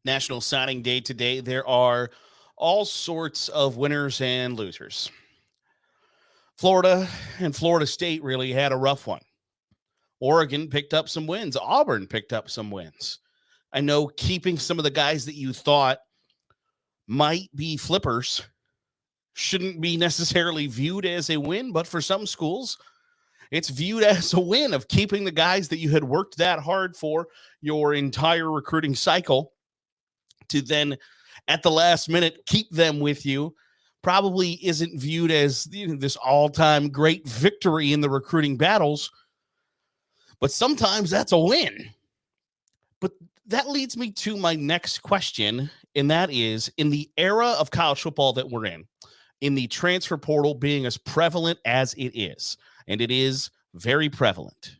National Signing Day today. There are all sorts of winners and losers. Florida and Florida State really had a rough one. Oregon picked up some wins. Auburn picked up some wins. I know keeping some of the guys that you thought might be flippers shouldn't be necessarily viewed as a win, but for some schools, it's viewed as a win of keeping the guys that you had worked that hard for your entire recruiting cycle to then at the last minute keep them with you. Probably isn't viewed as this all-time great victory in the recruiting battles, but sometimes that's a win. But that leads me to my next question, and that is, in the era of college football that we're in the transfer portal being as prevalent as it is, and it is very prevalent,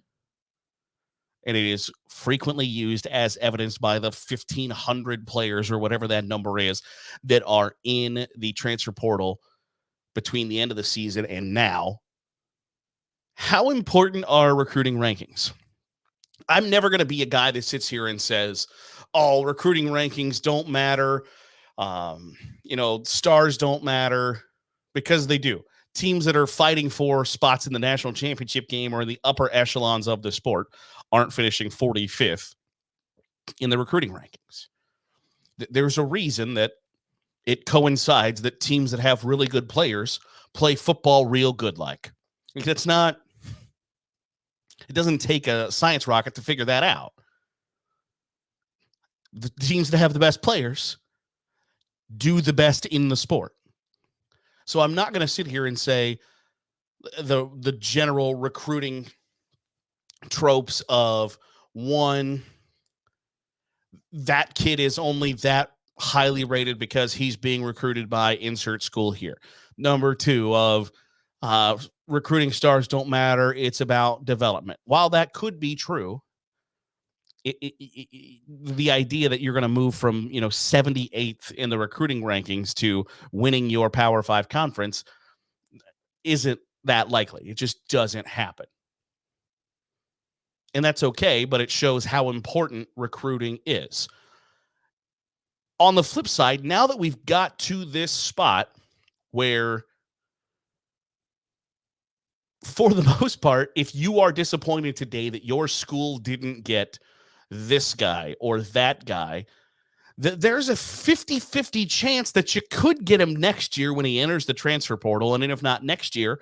and it is frequently used as evidenced by the 1,500 players or whatever that number is that are in the transfer portal between the end of the season and now. How important are recruiting rankings? I'm never going to be a guy that sits here and says, oh, recruiting rankings don't matter. Stars don't matter, because they do. Teams that are fighting for spots in the national championship game or in the upper echelons of the sport aren't finishing 45th in the recruiting rankings. There's a reason that it coincides that teams that have really good players play football real good. It doesn't take a science rocket to figure that out. The teams that have the best players do the best in the sport. So I'm not going to sit here and say the general recruiting tropes of, one, that kid is only that highly rated because he's being recruited by insert school here. Number two, of recruiting stars don't matter. It's about development. While that could be true, the idea that you're going to move from 78th in the recruiting rankings to winning your Power 5 conference isn't that likely. It just doesn't happen. And that's okay, but it shows how important recruiting is. On the flip side, now that we've got to this spot where, for the most part, if you are disappointed today that your school didn't get this guy or that guy, there's a 50-50 chance that you could get him next year when he enters the transfer portal. And if not next year,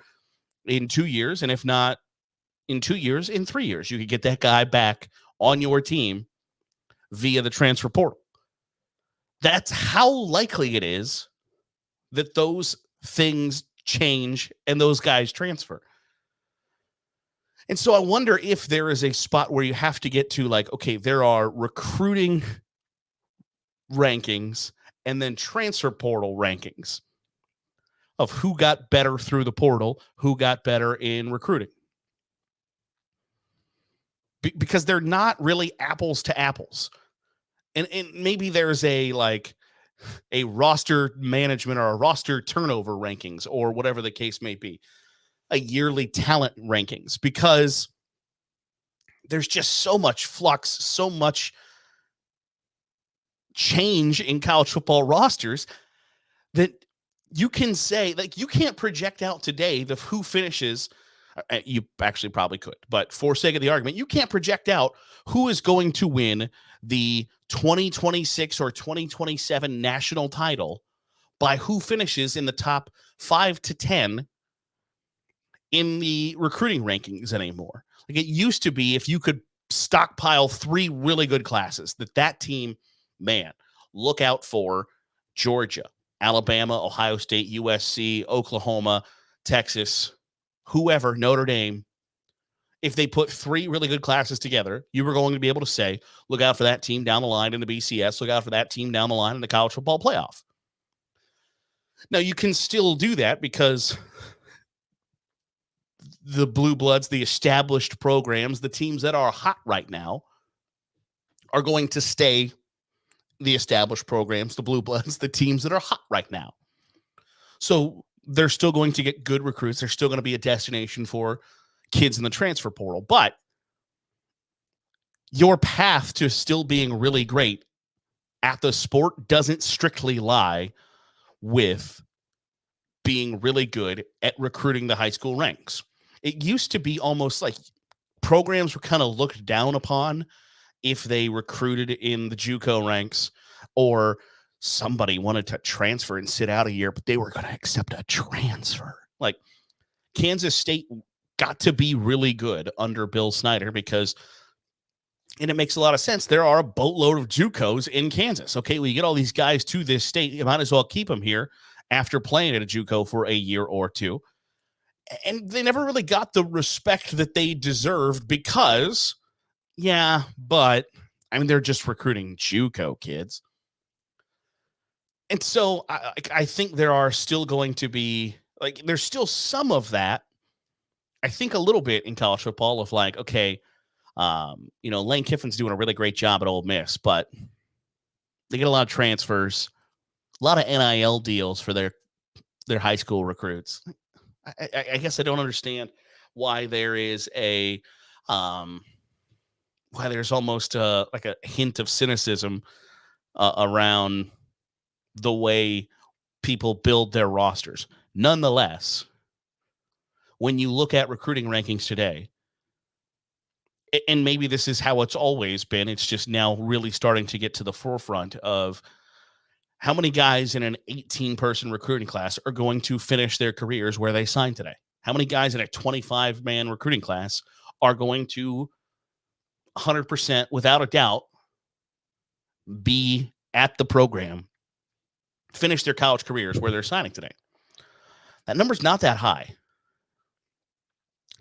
in 2 years. And if not in 2 years, in 3 years, you could get that guy back on your team via the transfer portal. That's how likely it is that those things change and those guys transfer. And so I wonder if there is a spot where you have to get to, okay, there are recruiting rankings and then transfer portal rankings of who got better through the portal, who got better in recruiting. Because they're not really apples to apples. And maybe there's a roster management or a roster turnover rankings or whatever the case may be, a yearly talent rankings, because there's just so much flux, so much change in college football rosters that you can say, you can't project out today who finishes. You actually probably could, but for sake of the argument, you can't project out who is going to win the 2026 or 2027 national title by who finishes in the top 5 to 10 in the recruiting rankings anymore. It used to be, if you could stockpile 3 really good classes, that team, man, look out for Georgia, Alabama, Ohio State, USC, Oklahoma, Texas, whoever, Notre Dame. If they put 3 really good classes together, you were going to be able to say, look out for that team down the line in the BCS, look out for that team down the line in the college football playoff. Now, you can still do that because the blue bloods, the established programs, the teams that are hot right now are going to stay the established programs, the blue bloods, the teams that are hot right now. So they're still going to get good recruits. They're still going to be a destination for kids in the transfer portal. But your path to still being really great at the sport doesn't strictly lie with being really good at recruiting the high school ranks. It used to be almost like programs were kind of looked down upon if they recruited in the JUCO ranks, or somebody wanted to transfer and sit out a year, but they were going to accept a transfer. Like Kansas State got to be really good under Bill Snyder because, and it makes a lot of sense, there are a boatload of JUCOs in Kansas. Okay, well, you get all these guys to this state, you might as well keep them here after playing at a JUCO for a year or two. And they never really got the respect that they deserved because, yeah, but I mean, they're just recruiting JUCO kids. And so I think there are still going to be, like, there's still some of that. I think a little bit in college football of like, okay, Lane Kiffin's doing a really great job at Ole Miss, but they get a lot of transfers, a lot of NIL deals for their high school recruits. I guess I don't understand why there is why there's almost like a hint of cynicism around the way people build their rosters. Nonetheless, when you look at recruiting rankings today, and maybe this is how it's always been, it's just now really starting to get to the forefront of how many guys in an 18-person recruiting class are going to finish their careers where they signed today. How many guys in a 25-man recruiting class are going to 100%, without a doubt, be at the program, finish their college careers where they're signing today? That number's not that high.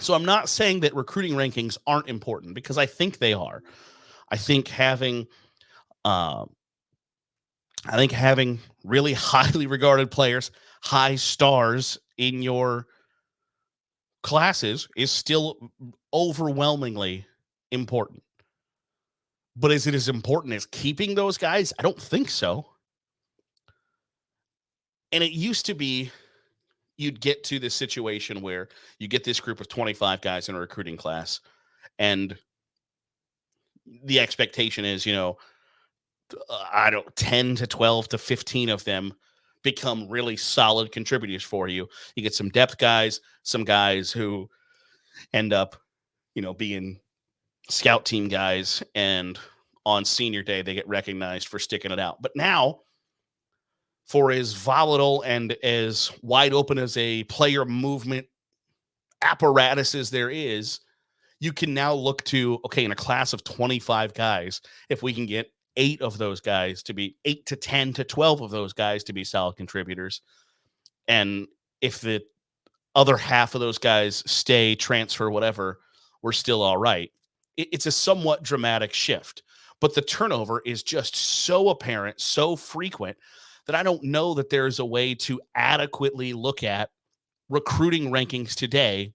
So I'm not saying that recruiting rankings aren't important, because I think they are. I think having really highly regarded players, high stars in your classes is still overwhelmingly important. But is it as important as keeping those guys? I don't think so. And it used to be you'd get to this situation where you get this group of 25 guys in a recruiting class, and the expectation is, 10 to 12 to 15 of them become really solid contributors for you. You get some depth guys, some guys who end up, being scout team guys, and on senior day, they get recognized for sticking it out. But now, for as volatile and as wide open as a player movement apparatus as there is, you can now look to, okay, in a class of 25 guys, if we can get 8 of those guys to be 8 to 10 to 12 of those guys to be solid contributors, and if the other half of those guys stay, transfer, whatever, we're still all right. It's a somewhat dramatic shift, but the turnover is just so apparent, so frequent, that I don't know that there's a way to adequately look at recruiting rankings today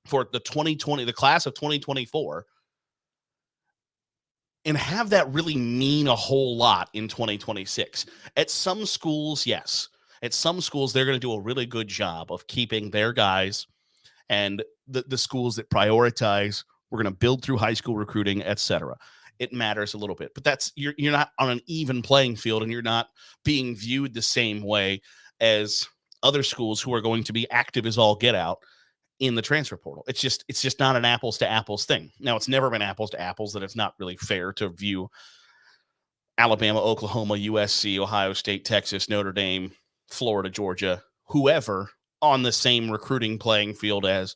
for the class of 2024, and have that really mean a whole lot in 2026. At some schools, yes. At some schools, they're going to do a really good job of keeping their guys, and the schools that prioritize, we're going to build through high school recruiting, etc. It matters a little bit, but that's you're not on an even playing field, and you're not being viewed the same way as other schools who are going to be active as all get out in the transfer portal. It's just not an apples to apples thing. Now, it's never been apples to apples, that it's not really fair to view Alabama, Oklahoma, USC, Ohio State, Texas, Notre Dame, Florida, Georgia, whoever on the same recruiting playing field as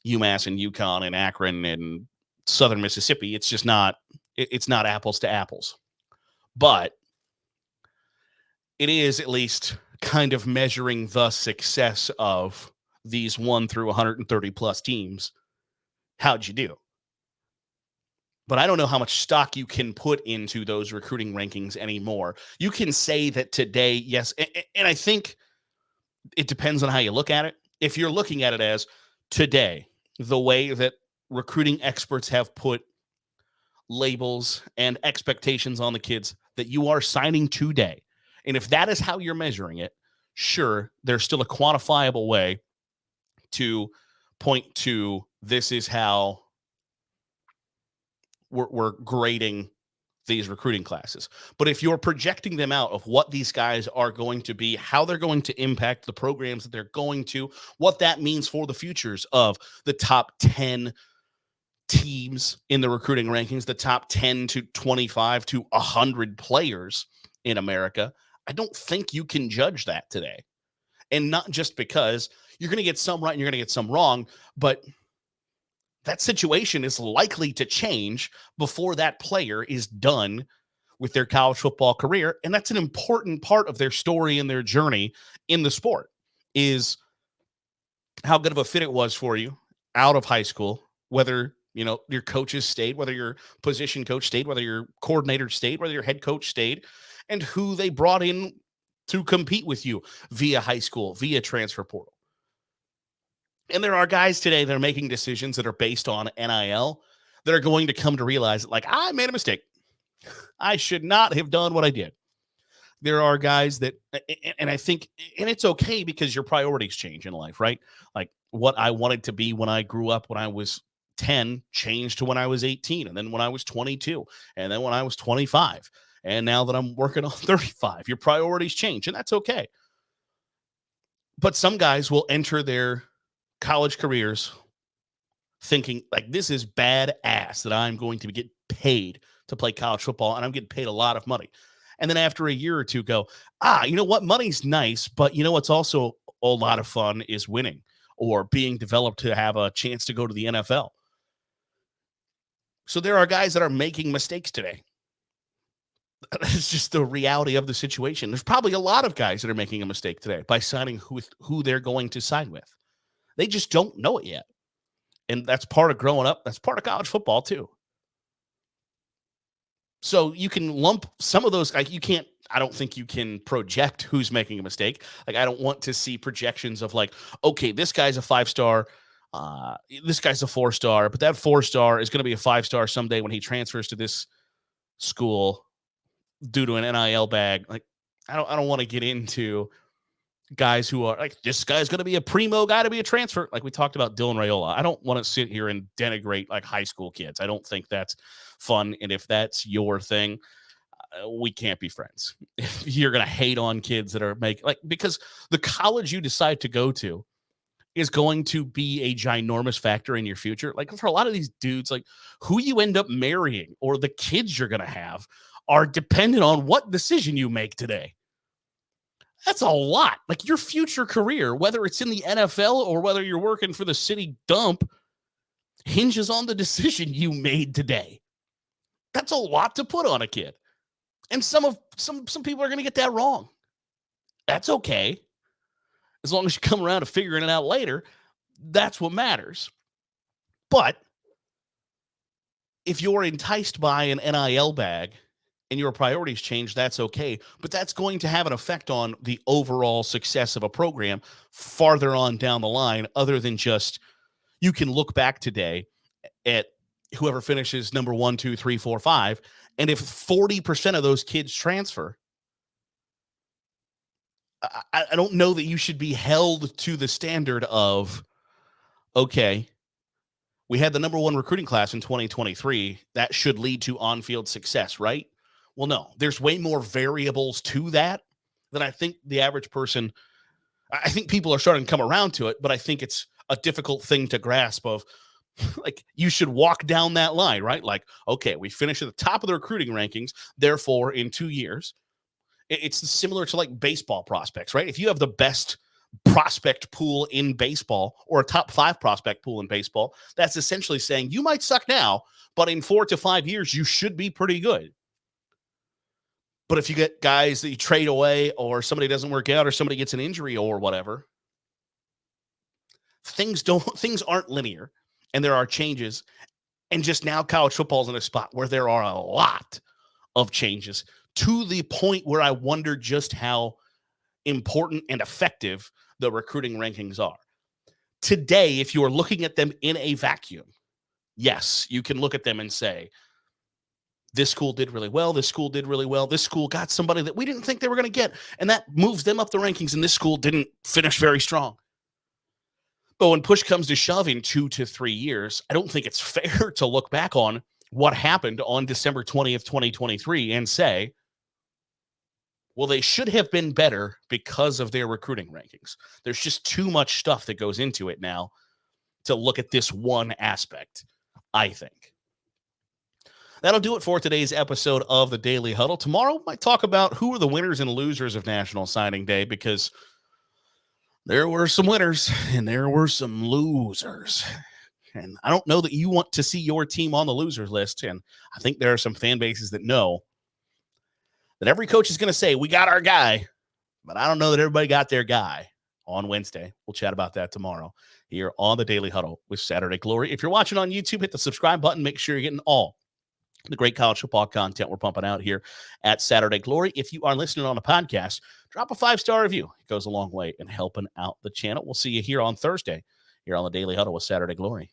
UMass and UConn and Akron and Southern Mississippi. It's just not, it's not apples to apples. But it is at least kind of measuring the success of these 1 through 130 plus teams. How'd you do? But I don't know how much stock you can put into those recruiting rankings anymore. You can say that today, yes, and I think it depends on how you look at it. If you're looking at it as today, the way that recruiting experts have put labels and expectations on the kids that you are signing today, and if that is how you're measuring it, sure, there's still a quantifiable way to point to, this is how we're grading these recruiting classes. But if you're projecting them out of what these guys are going to be, how they're going to impact the programs that they're going to, what that means for the futures of the top 10 teams in the recruiting rankings, the top 10 to 25 to 100 players in America, I don't think you can judge that today. And not just because you're going to get some right and you're going to get some wrong, but that situation is likely to change before that player is done with their college football career. And that's an important part of their story and their journey in the sport, is how good of a fit it was for you out of high school, whether your coaches stayed, whether your position coach stayed, whether your coordinator stayed, whether your head coach stayed, and who they brought in to compete with you via high school, via transfer portal. And there are guys today that are making decisions that are based on NIL that are going to come to realize, like, I made a mistake. I should not have done what I did. There are guys that, and I think, and it's okay because your priorities change in life, right? Like what I wanted to be when I grew up, when I was 10, changed to when I was 18, and then when I was 22, and then when I was 25. And now that I'm working on 35, your priorities change, and that's okay. But some guys will enter their college careers thinking, like, this is badass that I'm going to get paid to play college football, and I'm getting paid a lot of money. And then after a year or two go, you know what? Money's nice, but you know what's also a lot of fun is winning or being developed to have a chance to go to the NFL. So there are guys that are making mistakes today. It's just the reality of the situation. There's probably a lot of guys that are making a mistake today by signing who they're going to sign with. They just don't know it yet. And that's part of growing up. That's part of college football too. So you can lump some of those, like I don't think you can project who's making a mistake. Like, I don't want to see projections of like, okay, this guy's a 5-star, this guy's a 4-star, but that 4-star is going to be a 5-star someday when he transfers to this school due to an NIL bag. Like, I don't want to get into guys who are like, this guy's going to be a primo guy to be a transfer. Like we talked about Dylan Raiola. I don't want to sit here and denigrate like high school kids. I don't think that's fun. And if that's your thing, we can't be friends. If you're going to hate on kids that are because the college you decide to go to is going to be a ginormous factor in your future. Like for a lot of these dudes, like who you end up marrying or the kids you're going to have are dependent on what decision you make today. That's a lot. Like your future career, whether it's in the NFL or whether you're working for the city dump, hinges on the decision you made today. That's a lot to put on a kid. And some people are going to get that wrong. That's okay. As long as you come around to figuring it out later, that's what matters. But if you're enticed by an NIL bag and your priorities change, that's okay. But that's going to have an effect on the overall success of a program farther on down the line, other than just you can look back today at whoever finishes number 1, 2, 3, 4, 5. And if 40% of those kids transfer, I don't know that you should be held to the standard of, okay, we had the number 1 recruiting class in 2023. That should lead to on-field success, right? Well, no, there's way more variables to that than I think the average person, I think people are starting to come around to it, but I think it's a difficult thing to grasp of, like, you should walk down that line, right? Like, okay, we finished at the top of the recruiting rankings. Therefore, in 2 years, it's similar to like baseball prospects, right? If you have the best prospect pool in baseball or a top 5 prospect pool in baseball, that's essentially saying you might suck now, but in 4 to 5 years, you should be pretty good. But if you get guys that you trade away or somebody doesn't work out or somebody gets an injury or whatever, things aren't linear and there are changes. And just now college football is in a spot where there are a lot of changes to the point where I wonder just how important and effective the recruiting rankings are. Today, if you are looking at them in a vacuum, yes, you can look at them and say, this school did really well. This school did really well. This school got somebody that we didn't think they were going to get, and that moves them up the rankings, and this school didn't finish very strong. But when push comes to shove in 2 to 3 years, I don't think it's fair to look back on what happened on December 20th, 2023 and say, well, they should have been better because of their recruiting rankings. There's just too much stuff that goes into it now to look at this one aspect, I think. That'll do it for today's episode of the Daily Huddle. Tomorrow, I might talk about who are the winners and losers of National Signing Day, because there were some winners and there were some losers. And I don't know that you want to see your team on the losers list. And I think there are some fan bases that know that every coach is going to say, we got our guy, but I don't know that everybody got their guy on Wednesday. We'll chat about that tomorrow here on the Daily Huddle with Saturday Glory. If you're watching on YouTube, hit the subscribe button. Make sure you're getting all the great college football content we're pumping out here at Saturday Glory. If you are listening on a podcast, drop a 5-star review. It goes a long way in helping out the channel. We'll see you here on Thursday here on the Daily Huddle with Saturday Glory.